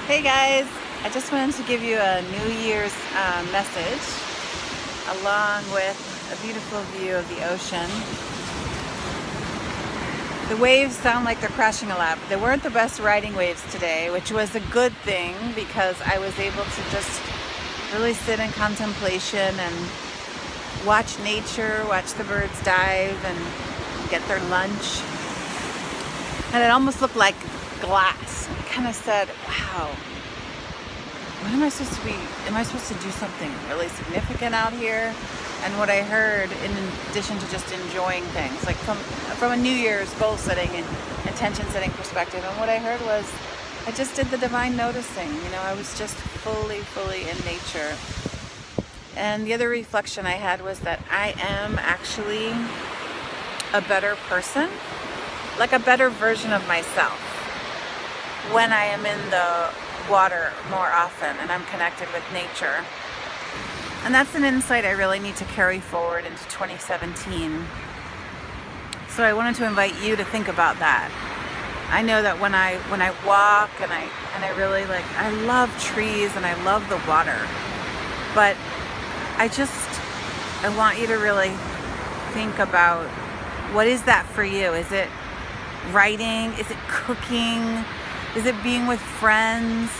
Hey guys, I just wanted to give you a New Year's message along with a beautiful view of the ocean. The waves sound like they're crashing a lot, but they weren't the best riding waves today, which was a good thing because I was able to just really sit in contemplation and watch nature, watch the birds dive and get their lunch. And it almost looked like glass. I kind of said, wow, what am I supposed to be? Am I supposed to do something really significant out here? And what I heard, in addition to just enjoying things, like from a New Year's goal setting and intention setting perspective, and what I heard was, I just did the divine noticing. I was just fully in nature. And the other reflection I had was that I am actually a better person, like a better version of myself, when I am in the water more often and I'm connected with nature. And that's an insight I really need to carry forward into 2017. So I wanted to invite you to think about that. I know that when I walk and I really I love trees and I love the water, but I want you to really think about, what is that for you? Is it writing? Is it cooking? Is it being with friends?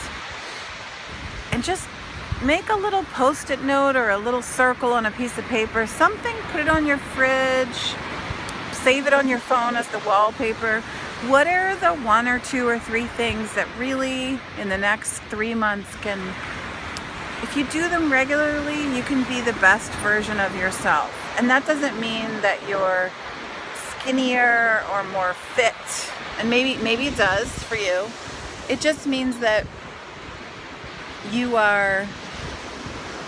And just make a little post-it note or a little circle on a piece of paper, something, put it on your fridge, save it on your phone as the wallpaper. What are the one or two or three things that really in the next 3 months can, if you do them regularly, you can be the best version of yourself. And that doesn't mean that you're skinnier or more fit, and maybe it does for you. It just means that you are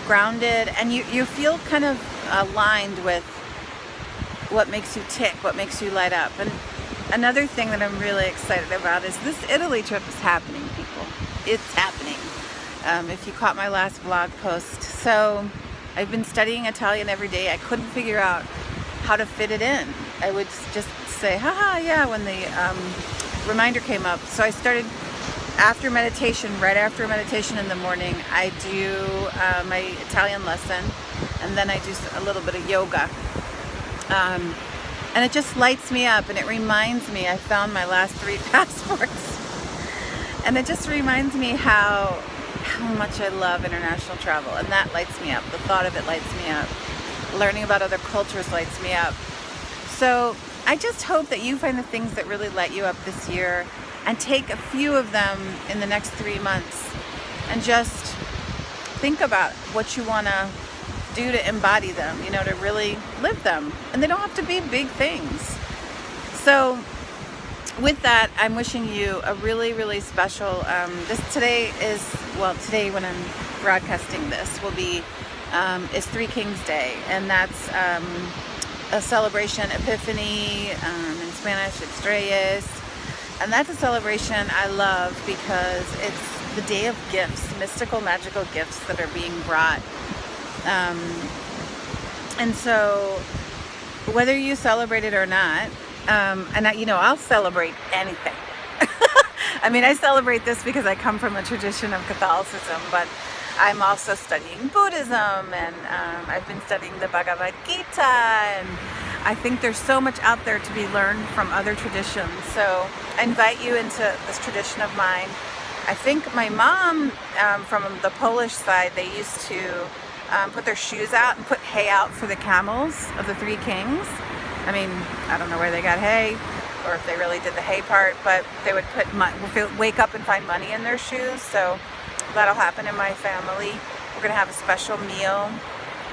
grounded and you feel kind of aligned with what makes you tick, what makes you light up. And another thing that I'm really excited about is this Italy trip is happening, people. It's happening. If you caught my last vlog post. So I've been studying Italian every day. I couldn't figure out how to fit it in. I would just say, haha, yeah, when the reminder came up. So I started after meditation, right after meditation in the morning, I do my Italian lesson, and then I do a little bit of yoga. And it just lights me up, and it reminds me, I found my last 3 passports. And it just reminds me how much I love international travel, and that lights me up. The thought of it lights me up. Learning about other cultures lights me up. So I just hope that you find the things that really light you up this year, and take a few of them in the next 3 months and just think about what you want to do to embody them, to really live them. And they don't have to be big things. So with that, I'm wishing you a really special, today when I'm broadcasting this will be, is Three Kings Day, and that's a celebration, Epiphany, in Spanish it's Reyes, and that's a celebration I love because it's the day of gifts, mystical, magical gifts that are being brought. And so whether you celebrate it or not, and I'll celebrate anything. I mean, I celebrate this because I come from a tradition of Catholicism, but I'm also studying Buddhism, and I've been studying the Bhagavad Gita, and I think there's so much out there to be learned from other traditions. So I invite you into this tradition of mine. I think my mom, from the Polish side, they used to put their shoes out and put hay out for the camels of the Three Kings. I mean, I don't know where they got hay, or if they really did the hay part, but they would wake up and find money in their shoes. So that'll happen in my family. We're gonna have a special meal,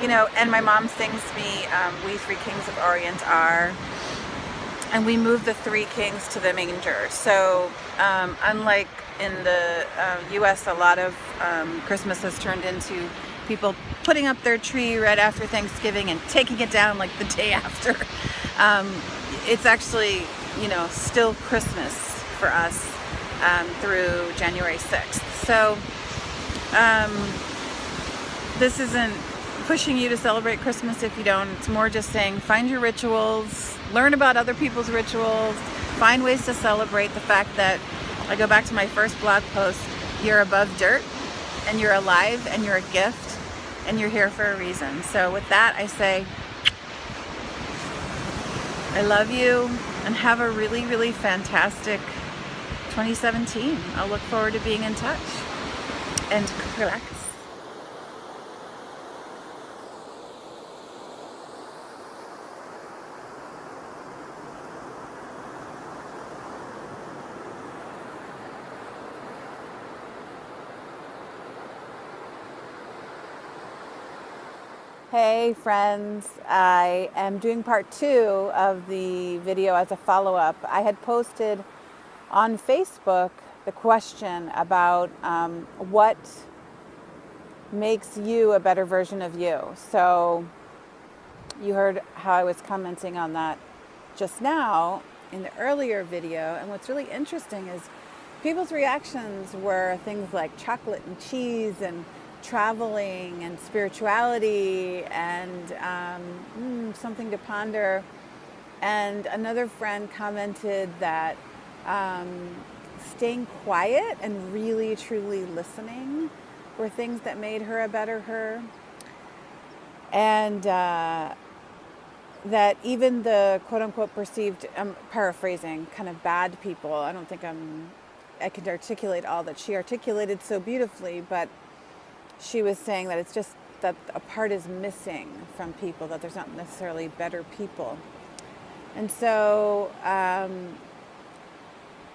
and my mom sings me, We Three Kings of Orient Are, and we move the Three Kings to the manger. So unlike in the US, a lot of Christmas has turned into people putting up their tree right after Thanksgiving and taking it down like the day after. It's actually, still Christmas for us through January 6th. So this isn't pushing you to celebrate Christmas if you don't. It's more just saying, find your rituals, learn about other people's rituals, find ways to celebrate the fact that, I go back to my first blog post, you're above dirt, and you're alive, and you're a gift, and you're here for a reason. So with that, I say, I love you, and have a really, really fantastic 2017. I'll look forward to being in touch. And relax. Hey friends, I am doing part 2 of the video as a follow-up. I had posted on Facebook the question about what makes you a better version of you. So you heard how I was commenting on that just now in the earlier video, and what's really interesting is people's reactions were things like chocolate and cheese and traveling and spirituality and something to ponder. And another friend commented that staying quiet and really truly listening were things that made her a better her. And that even the quote-unquote perceived, paraphrasing, kind of bad people, I don't think I could articulate all that she articulated so beautifully, but she was saying that it's just that a part is missing from people, that there's not necessarily better people. And so, and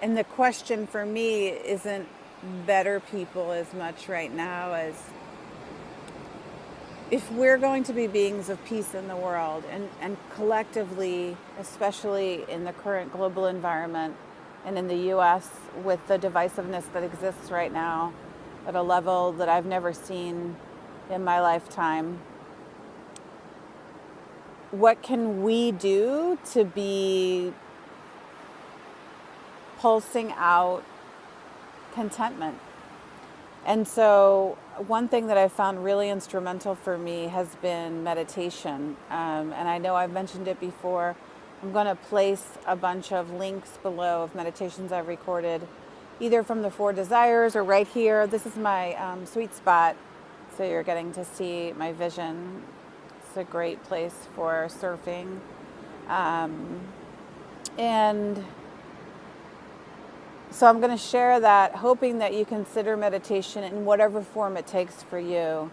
the question for me isn't better people as much right now as if we're going to be beings of peace in the world, and collectively, especially in the current global environment and in the US with the divisiveness that exists right now at a level that I've never seen in my lifetime, what can we do to be pulsing out contentment? And so one thing that I found really instrumental for me has been meditation. And I know I've mentioned it before. I'm going to place a bunch of links below of meditations I've recorded, either from the 4 Desires or right here. This is my sweet spot, so you're getting to see my vision. It's a great place for surfing. And so I'm going to share that, hoping that you consider meditation in whatever form it takes for you.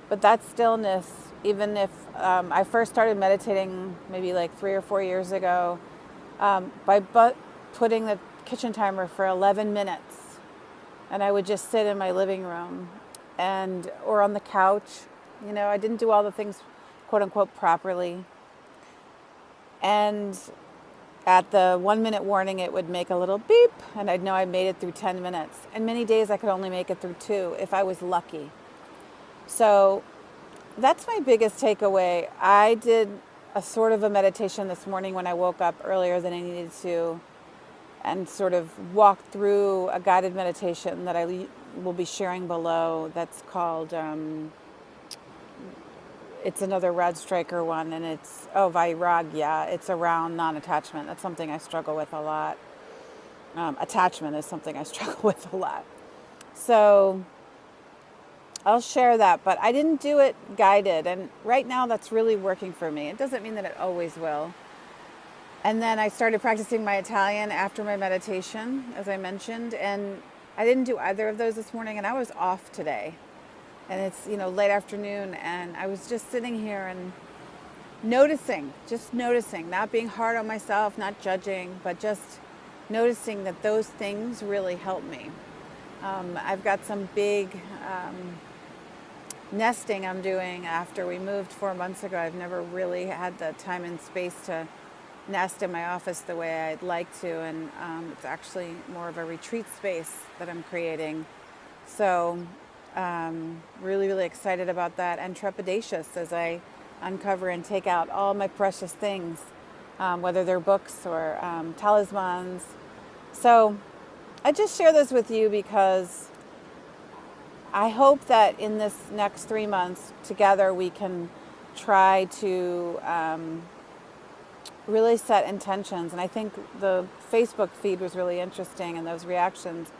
But that stillness, even if I first started meditating maybe like 3 or 4 years ago, by putting the kitchen timer for 11 minutes, and I would just sit in my living room or on the couch. You know, I didn't do all the things quote unquote properly. And at the 1 minute warning, it would make a little beep, and I'd know I made it through 10 minutes. And many days I could only make it through 2 if I was lucky. So that's my biggest takeaway. I did a sort of a meditation this morning when I woke up earlier than I needed to, and sort of walked through a guided meditation that I will be sharing below. That's called, it's another Rod Stryker one, and it's, Vairagya. It's around non-attachment. That's something I struggle with a lot. Attachment is something I struggle with a lot. So I'll share that, but I didn't do it guided, and right now that's really working for me. It doesn't mean that it always will. And then I started practicing my Italian after my meditation, as I mentioned, and I didn't do either of those this morning, and I was off today. And it's, late afternoon, and I was just sitting here and noticing, not being hard on myself, not judging, but just noticing that those things really help me. I've got some big nesting I'm doing after we moved 4 months ago. I've never really had the time and space to nest in my office the way I'd like to, and it's actually more of a retreat space that I'm creating. So really, really excited about that, and trepidatious as I uncover and take out all my precious things, whether they're books or talismans. So I just share this with you because I hope that in this next 3 months together we can try to really set intentions. And I think the Facebook feed was really interesting, and those reactions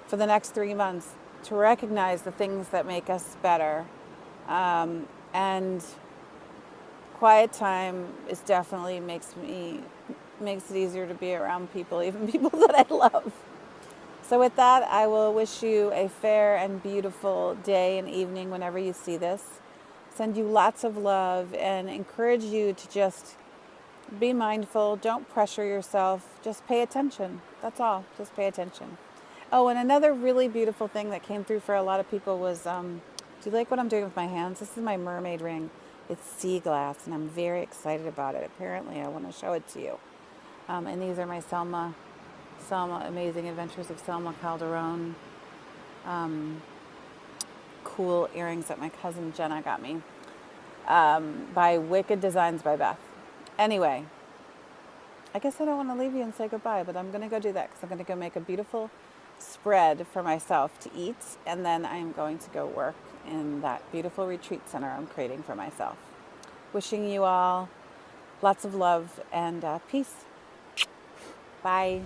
for the next 3 months, to recognize the things that make us better. And quiet time is definitely makes it easier to be around people, even people that I love. So with that, I will wish you a fair and beautiful day and evening whenever you see this. Send you lots of love and encourage you to just be mindful. Don't pressure yourself. Just pay attention. That's all. Just pay attention. Oh, and another really beautiful thing that came through for a lot of people was, do you like what I'm doing with my hands? This is my mermaid ring. It's sea glass, and I'm very excited about it. Apparently, I want to show it to you. And these are my Selma Amazing Adventures of Selma Calderon cool earrings that my cousin Jenna got me by Wicked Designs by Beth. Anyway, I guess I don't want to leave you and say goodbye, but I'm going to go do that because I'm going to go make a beautiful spread for myself to eat, and then I'm going to go work in that beautiful retreat center I'm creating for myself. Wishing you all lots of love and peace. Bye.